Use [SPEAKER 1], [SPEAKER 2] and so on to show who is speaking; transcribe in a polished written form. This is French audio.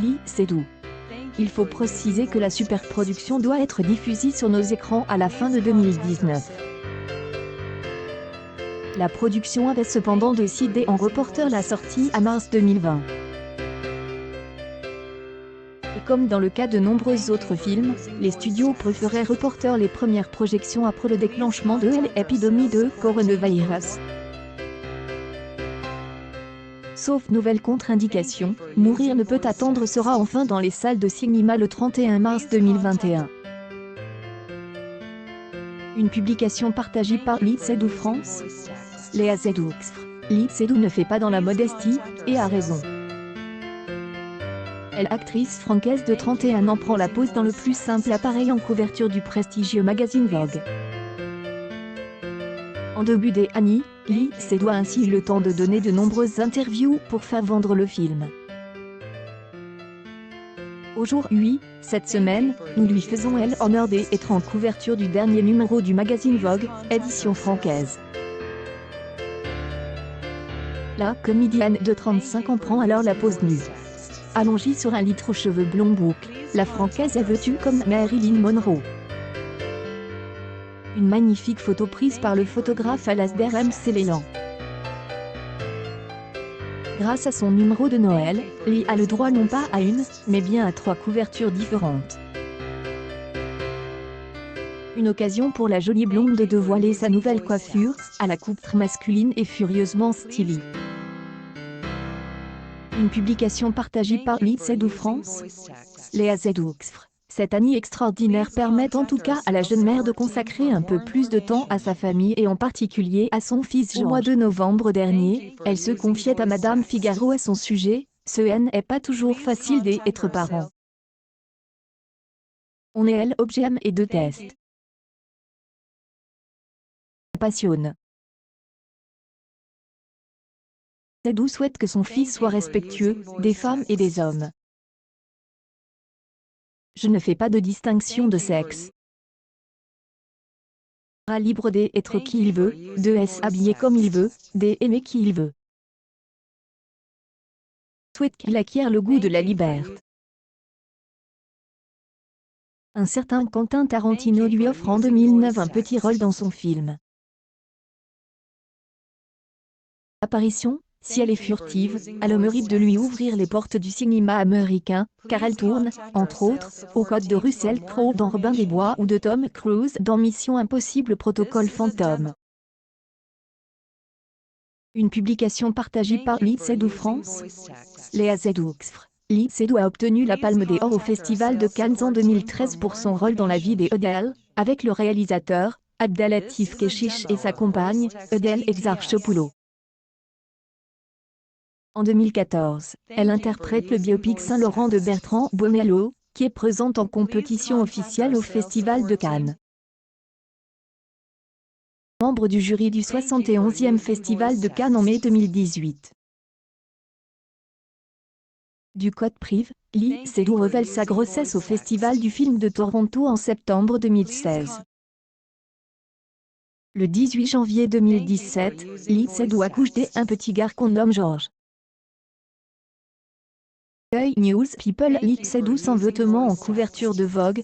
[SPEAKER 1] Lee Sedou. Il faut préciser que la superproduction doit être diffusée sur nos écrans à la fin de 2019. La production avait cependant décidé en reporter la sortie à mars 2020. Et comme dans le cas de nombreux autres films, les studios préféraient reporter les premières projections après le déclenchement de l'épidémie de coronavirus. Sauf nouvelle contre-indication, Mourir ne peut attendre sera enfin dans les salles de cinéma le 31 mars 2021. Une publication partagée par Lee Sedou France. Léa Sedou. Lee Sedou ne fait pas dans la modestie, et a raison. L'actrice francaise de 31 ans prend la pose dans le plus simple appareil en couverture du prestigieux magazine Vogue. En début d'année, Lee Sedou a ainsi eu le temps de donner de nombreuses interviews pour faire vendre le film. Aujourd'hui, cette semaine, nous lui faisons l'honneur d'être en couverture du dernier numéro du magazine Vogue, édition francaise. La comédienne de 35 ans prend alors la pose nue. Allongée sur un lit aux cheveux blonds boucles, la francaise est vêtue comme Marilyn Monroe. Une magnifique photo prise par le photographe Alasdair Mcleland. Grâce à son numéro de Noël, Lee a le droit non pas à une, mais bien à 3 couvertures différentes. Une occasion pour la jolie blonde de dévoiler sa nouvelle coiffure, à la coupe très masculine et furieusement stylée. Une publication partagée par Lee Sedou France. Léa Sedou. Cette année extraordinaire permet en tout cas à la jeune mère de consacrer un peu plus de temps à sa famille et en particulier à son fils George. Au mois de novembre dernier, elle se confiait à Madame Figaro à son sujet. Ce n'est pas toujours facile d'être parent. On est objet et de test. Passionne. Sedou souhaite que son fils soit respectueux, des femmes et des hommes. Je ne fais pas de distinction de sexe. Libre d'être qui il veut, de s'habiller comme il veut, d'aimer qui il veut. Souhaite qu'il acquiert le goût de la liberté. Un certain Quentin Tarantino lui offre en 2009 un petit rôle dans son film. Apparition, si elle est furtive, a le mérite de lui ouvrir les portes du cinéma américain, car elle tourne, entre autres, aux côtés de Russell Crowe dans Robin des Bois ou de Tom Cruise dans Mission Impossible Protocole Fantôme. Une publication partagée par Lee Sedou France. Léa Sedou. Lee Sedou a obtenu la Palme d'Or au Festival de Cannes en 2013 pour son rôle dans La vie d'Adèle, avec le réalisateur, Abdelatif Kechiche et sa compagne, Adèle Exarchopoulos. En 2014, elle interprète le biopic Saint-Laurent de Bertrand Bonello, qui est présente en compétition officielle au Festival de Cannes. Membre du jury du 71e Festival de Cannes en mai 2018. Du code privé, Lee Sedou révèle sa grossesse au Festival du film de Toronto en septembre 2016. Le 18 janvier 2017, Lee Sedou accouche d'un petit garçon qu'on nomme George. News People. Lee Sedou sans vêtements en couverture de Vogue.